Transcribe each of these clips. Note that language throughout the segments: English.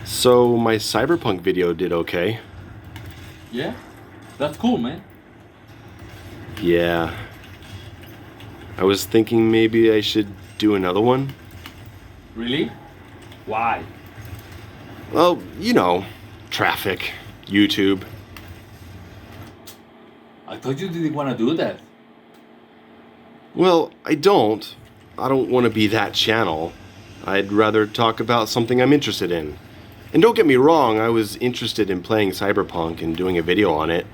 So my Cyberpunk video did okay. Yeah? That's cool, man. Yeah. I was thinking maybe I should do another one. Really? Why? Well, traffic, YouTube. I thought you didn't want to do that. Well, I don't. I don't want to be that channel. I'd rather talk about something I'm interested in. And don't get me wrong, I was interested in playing Cyberpunk and doing a video on it,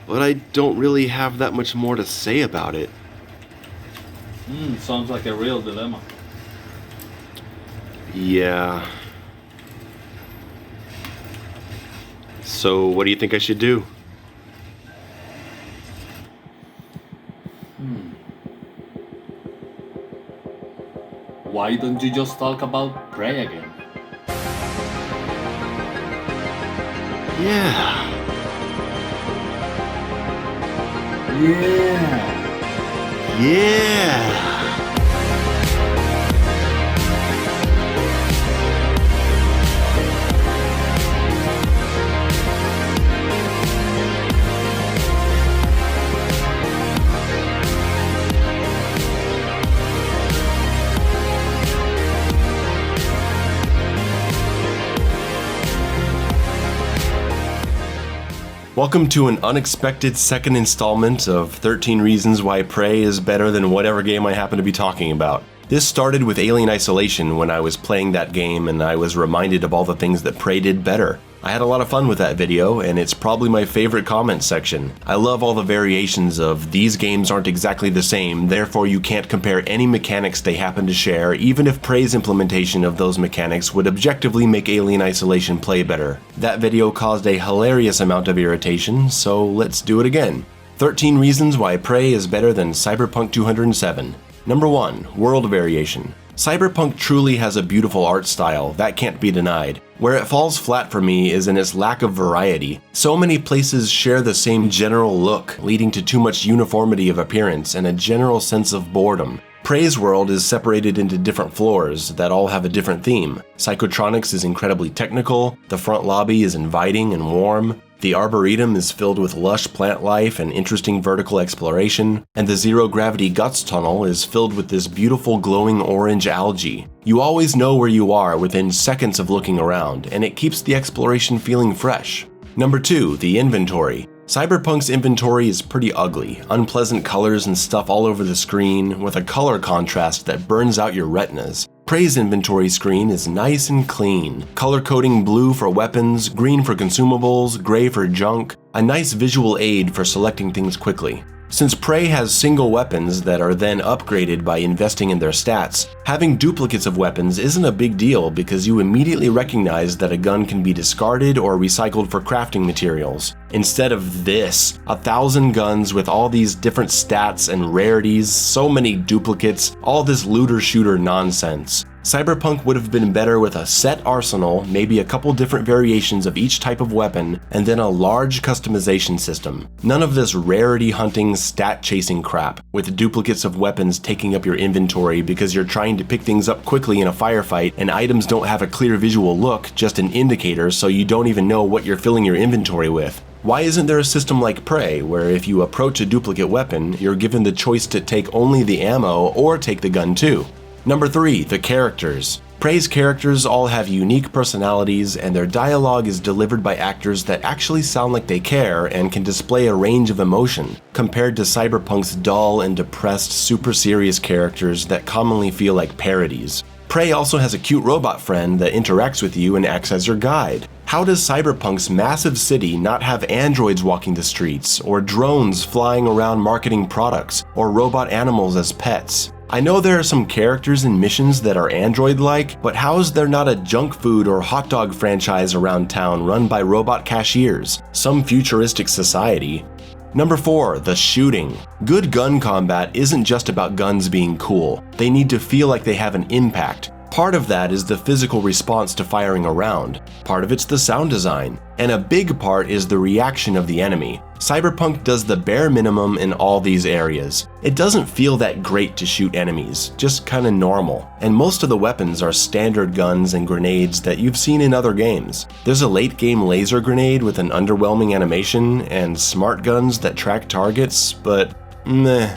but I don't really have that much more to say about it. Sounds like a real dilemma. Yeah. So what do you think I should do? Why don't you just talk about Prey again? Yeah. Yeah. Yeah. Welcome to an unexpected second installment of 13 Reasons Why Prey is better than whatever game I happen to be talking about. This started with Alien Isolation when I was playing that game and I was reminded of all the things that Prey did better. I had a lot of fun with that video, and it's probably my favorite comment section. I love all the variations of these games aren't exactly the same, therefore you can't compare any mechanics they happen to share, even if Prey's implementation of those mechanics would objectively make Alien Isolation play better. That video caused a hilarious amount of irritation, so let's do it again. 13 reasons why Prey is better than Cyberpunk 2007. Number 1. World variation. Cyberpunk truly has a beautiful art style, that can't be denied. Where it falls flat for me is in its lack of variety. So many places share the same general look, leading to too much uniformity of appearance and a general sense of boredom. Prey's world is separated into different floors that all have a different theme. Psychotronics is incredibly technical, the front lobby is inviting and warm, the Arboretum is filled with lush plant life and interesting vertical exploration, and the zero-gravity Guts Tunnel is filled with this beautiful glowing orange algae. You always know where you are within seconds of looking around, and it keeps the exploration feeling fresh. Number 2. The inventory. Cyberpunk's inventory is pretty ugly, unpleasant colors and stuff all over the screen, with a color contrast that burns out your retinas. Prey's inventory screen is nice and clean, color coding blue for weapons, green for consumables, gray for junk, a nice visual aid for selecting things quickly. Since Prey has single weapons that are then upgraded by investing in their stats, having duplicates of weapons isn't a big deal because you immediately recognize that a gun can be discarded or recycled for crafting materials. Instead of this, 1,000 guns with all these different stats and rarities, so many duplicates, all this looter-shooter nonsense. Cyberpunk would have been better with a set arsenal, maybe a couple different variations of each type of weapon, and then a large customization system. None of this rarity hunting, stat chasing crap, with duplicates of weapons taking up your inventory because you're trying to pick things up quickly in a firefight and items don't have a clear visual look, just an indicator so you don't even know what you're filling your inventory with. Why isn't there a system like Prey, where if you approach a duplicate weapon, you're given the choice to take only the ammo or take the gun too? Number 3. The characters. Prey's characters all have unique personalities, and their dialogue is delivered by actors that actually sound like they care and can display a range of emotion, compared to Cyberpunk's dull and depressed, super serious characters that commonly feel like parodies. Prey also has a cute robot friend that interacts with you and acts as your guide. How does Cyberpunk's massive city not have androids walking the streets, or drones flying around marketing products, or robot animals as pets? I know there are some characters and missions that are android-like, but how is there not a junk food or hot dog franchise around town run by robot cashiers? Some futuristic society. Number 4. The shooting. Good gun combat isn't just about guns being cool. They need to feel like they have an impact. Part of that is the physical response to firing a round, part of it's the sound design, and a big part is the reaction of the enemy. Cyberpunk does the bare minimum in all these areas. It doesn't feel that great to shoot enemies, just kinda normal, and most of the weapons are standard guns and grenades that you've seen in other games. There's a late game laser grenade with an underwhelming animation, and smart guns that track targets, but meh.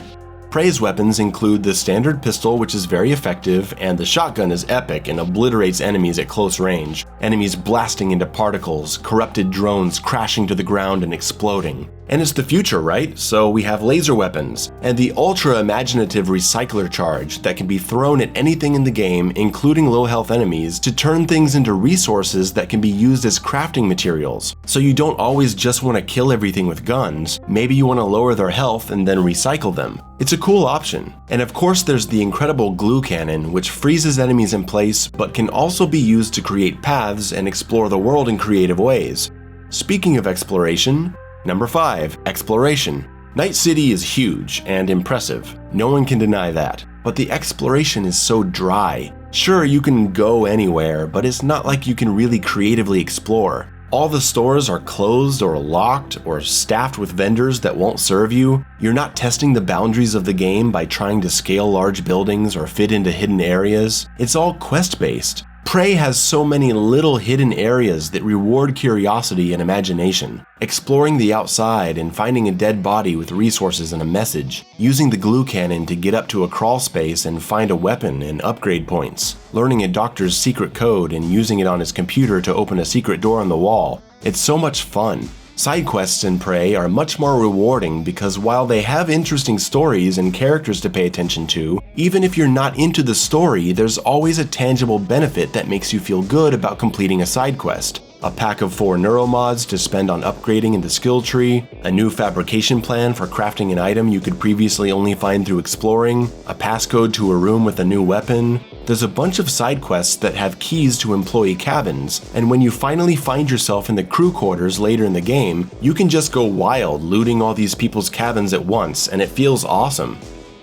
Prey's weapons include the standard pistol, which is very effective, and the shotgun is epic and obliterates enemies at close range. Enemies blasting into particles, corrupted drones crashing to the ground and exploding. And it's the future, right? So we have laser weapons, and the ultra-imaginative recycler charge that can be thrown at anything in the game, including low-health enemies, to turn things into resources that can be used as crafting materials. So you don't always just want to kill everything with guns, maybe you want to lower their health and then recycle them. It's a cool option. And of course there's the incredible glue cannon, which freezes enemies in place, but can also be used to create paths and explore the world in creative ways. Speaking of exploration, Number 5. Exploration. Night City is huge and impressive, no one can deny that, but the exploration is so dry. Sure, you can go anywhere, but it's not like you can really creatively explore. All the stores are closed or locked or staffed with vendors that won't serve you. You're not testing the boundaries of the game by trying to scale large buildings or fit into hidden areas. It's all quest-based. Prey has so many little hidden areas that reward curiosity and imagination. Exploring the outside and finding a dead body with resources and a message. Using the glue cannon to get up to a crawl space and find a weapon and upgrade points. Learning a doctor's secret code and using it on his computer to open a secret door on the wall. It's so much fun. Side quests in Prey are much more rewarding because while they have interesting stories and characters to pay attention to, even if you're not into the story, there's always a tangible benefit that makes you feel good about completing a side quest. A pack of 4 neuromods to spend on upgrading in the skill tree, a new fabrication plan for crafting an item you could previously only find through exploring, a passcode to a room with a new weapon. There's a bunch of side quests that have keys to employee cabins, and when you finally find yourself in the crew quarters later in the game, you can just go wild looting all these people's cabins at once, and it feels awesome.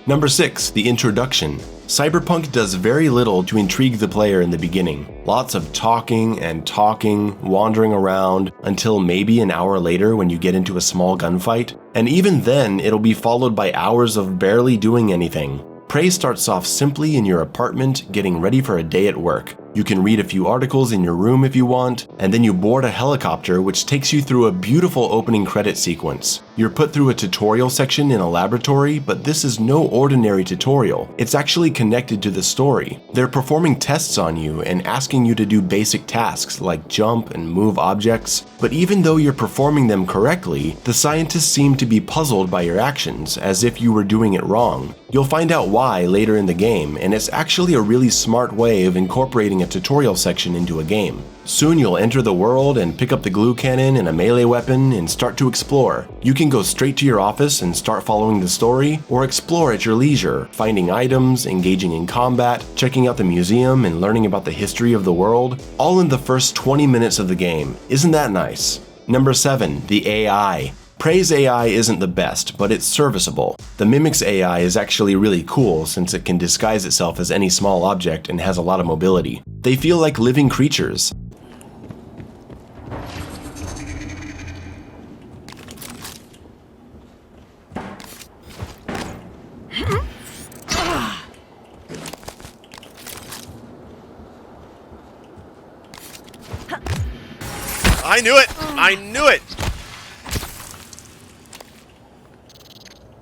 Number 6. The introduction. Cyberpunk does very little to intrigue the player in the beginning. Lots of talking and talking, wandering around, until maybe an hour later when you get into a small gunfight. And even then, it'll be followed by hours of barely doing anything. Prey starts off simply in your apartment, getting ready for a day at work. You can read a few articles in your room if you want, and then you board a helicopter which takes you through a beautiful opening credit sequence. You're put through a tutorial section in a laboratory, but this is no ordinary tutorial. It's actually connected to the story. They're performing tests on you and asking you to do basic tasks like jump and move objects, but even though you're performing them correctly, the scientists seem to be puzzled by your actions, as if you were doing it wrong. You'll find out why later in the game, and it's actually a really smart way of incorporating a tutorial section into a game. Soon you'll enter the world and pick up the glue cannon and a melee weapon and start to explore. You can go straight to your office and start following the story, or explore at your leisure, finding items, engaging in combat, checking out the museum and learning about the history of the world, all in the first 20 minutes of the game. Isn't that nice? Number 7. The AI. Prey's AI isn't the best, but it's serviceable. The Mimic's AI is actually really cool since it can disguise itself as any small object and has a lot of mobility. They feel like living creatures. I knew it! I knew it!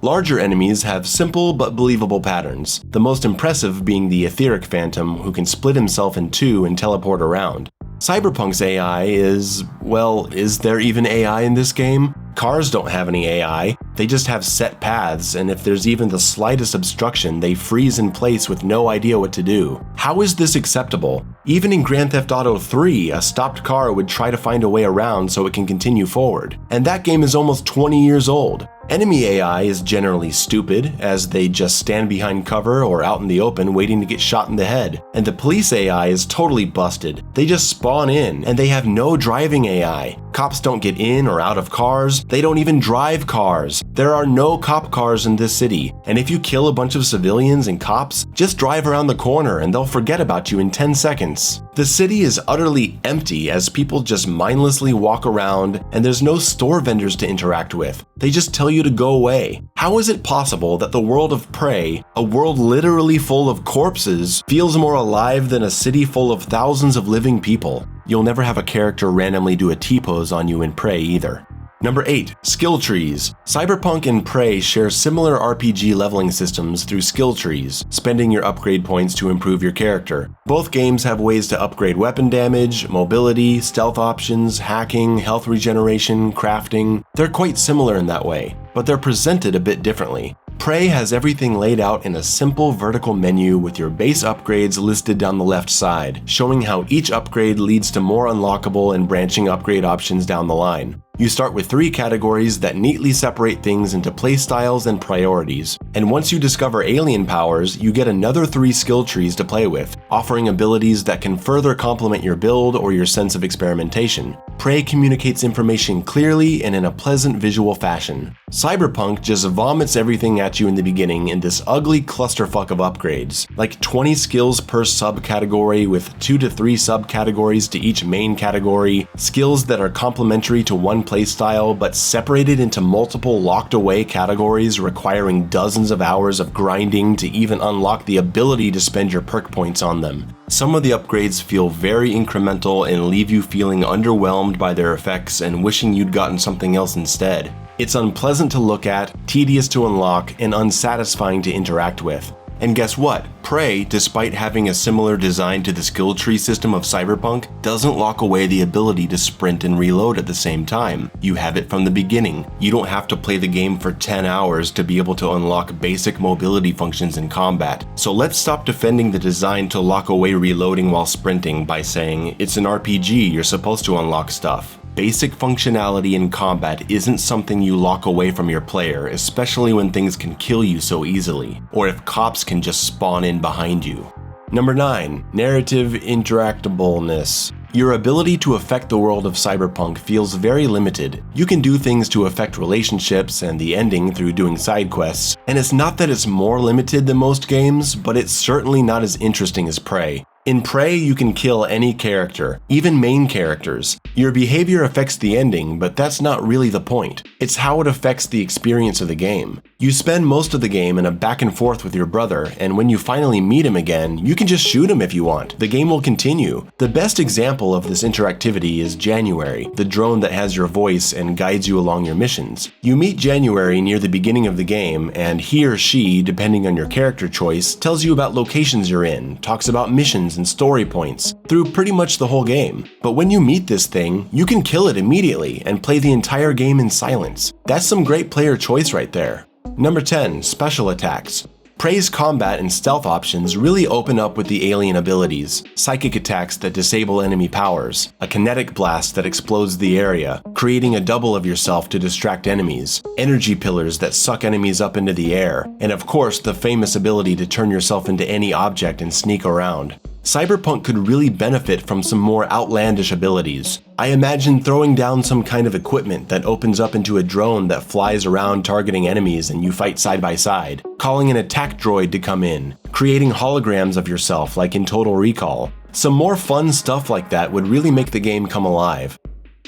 Larger enemies have simple but believable patterns, the most impressive being the etheric phantom who can split himself in two and teleport around. Cyberpunk's AI is, well, is there even AI in this game? Cars don't have any AI, they just have set paths, and if there's even the slightest obstruction, they freeze in place with no idea what to do. How is this acceptable? Even in Grand Theft Auto 3, a stopped car would try to find a way around so it can continue forward. And that game is almost 20 years old. Enemy AI is generally stupid, as they just stand behind cover or out in the open waiting to get shot in the head. And the police AI is totally busted. They just spawn in, and they have no driving AI. Cops don't get in or out of cars, they don't even drive cars. There are no cop cars in this city, and if you kill a bunch of civilians and cops, just drive around the corner and they'll forget about you in 10 seconds. The city is utterly empty as people just mindlessly walk around, and there's no store vendors to interact with. They just tell you to go away. How is it possible that the world of Prey, a world literally full of corpses, feels more alive than a city full of thousands of living people? You'll never have a character randomly do a T-pose on you in Prey either. Number 8. Skill trees. Cyberpunk and Prey share similar RPG leveling systems through skill trees, spending your upgrade points to improve your character. Both games have ways to upgrade weapon damage, mobility, stealth options, hacking, health regeneration, crafting. They're quite similar in that way, but they're presented a bit differently. Prey has everything laid out in a simple vertical menu with your base upgrades listed down the left side, showing how each upgrade leads to more unlockable and branching upgrade options down the line. You start with 3 categories that neatly separate things into playstyles and priorities, and once you discover alien powers, you get another 3 skill trees to play with, offering abilities that can further complement your build or your sense of experimentation. Prey communicates information clearly and in a pleasant visual fashion. Cyberpunk just vomits everything at you in the beginning in this ugly clusterfuck of upgrades, like 20 skills per subcategory with 2 to 3 subcategories to each main category, skills that are complementary to one playstyle but separated into multiple locked away categories requiring dozens of hours of grinding to even unlock the ability to spend your perk points on them. Some of the upgrades feel very incremental and leave you feeling underwhelmed by their effects and wishing you'd gotten something else instead. It's unpleasant to look at, tedious to unlock, and unsatisfying to interact with. And guess what? Prey, despite having a similar design to the skill tree system of Cyberpunk, doesn't lock away the ability to sprint and reload at the same time. You have it from the beginning. You don't have to play the game for 10 hours to be able to unlock basic mobility functions in combat. So let's stop defending the design to lock away reloading while sprinting by saying, it's an RPG, you're supposed to unlock stuff. Basic functionality in combat isn't something you lock away from your player, especially when things can kill you so easily, or if cops can just spawn in behind you. Number 9. Narrative Interactableness. Your ability to affect the world of Cyberpunk feels very limited. You can do things to affect relationships and the ending through doing side quests, and it's not that it's more limited than most games, but it's certainly not as interesting as Prey. In Prey, you can kill any character, even main characters. Your behavior affects the ending, but that's not really the point. It's how it affects the experience of the game. You spend most of the game in a back and forth with your brother, and when you finally meet him again, you can just shoot him if you want. The game will continue. The best example of this interactivity is January, the drone that has your voice and guides you along your missions. You meet January near the beginning of the game, and he or she, depending on your character choice, tells you about locations you're in, talks about missions and story points through pretty much the whole game. But when you meet this thing, you can kill it immediately and play the entire game in silence. That's some great player choice right there. Number 10. Special attacks. Prey's combat and stealth options really open up with the alien abilities, psychic attacks that disable enemy powers, a kinetic blast that explodes the area, creating a double of yourself to distract enemies, energy pillars that suck enemies up into the air, and of course the famous ability to turn yourself into any object and sneak around. Cyberpunk could really benefit from some more outlandish abilities. I imagine throwing down some kind of equipment that opens up into a drone that flies around targeting enemies and you fight side by side, calling an attack droid to come in, creating holograms of yourself like in Total Recall. Some more fun stuff like that would really make the game come alive.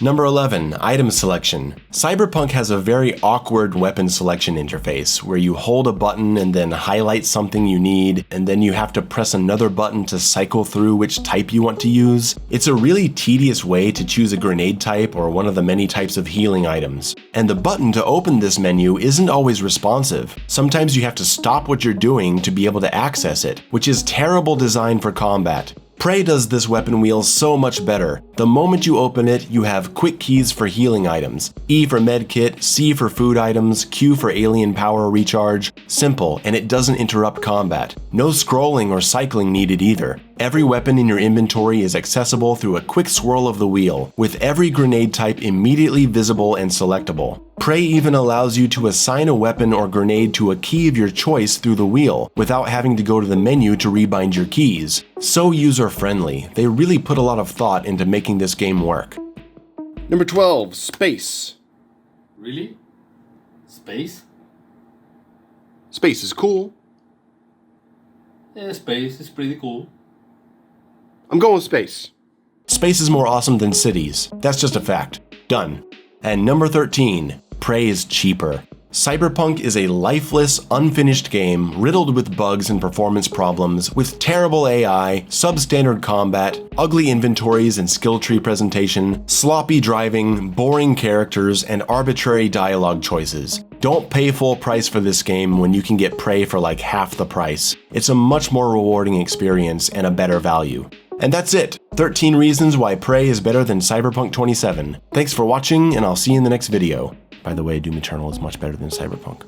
Number 11. Item selection. Cyberpunk has a very awkward weapon selection interface where you hold a button and then highlight something you need, and then you have to press another button to cycle through which type you want to use. It's a really tedious way to choose a grenade type or one of the many types of healing items. And the button to open this menu isn't always responsive. Sometimes you have to stop what you're doing to be able to access it, which is terrible design for combat. Prey does this weapon wheel so much better. The moment you open it, you have quick keys for healing items, E for medkit, C for food items, Q for alien power recharge. Simple, and it doesn't interrupt combat. No scrolling or cycling needed either. Every weapon in your inventory is accessible through a quick swirl of the wheel, with every grenade type immediately visible and selectable. Prey even allows you to assign a weapon or grenade to a key of your choice through the wheel, without having to go to the menu to rebind your keys. So user-friendly, they really put a lot of thought into making this game work. Number 12, space. Really? Space? Space is cool. Yeah, space is pretty cool. I'm going with space. Space is more awesome than cities. That's just a fact. Done. And number 13, Prey is cheaper. Cyberpunk is a lifeless, unfinished game riddled with bugs and performance problems, with terrible AI, substandard combat, ugly inventories and skill tree presentation, sloppy driving, boring characters, and arbitrary dialogue choices. Don't pay full price for this game when you can get Prey for like half the price. It's a much more rewarding experience and a better value. And that's it. 13 reasons why Prey is better than Cyberpunk 27. Thanks for watching, and I'll see you in the next video. By the way, Doom Eternal is much better than Cyberpunk.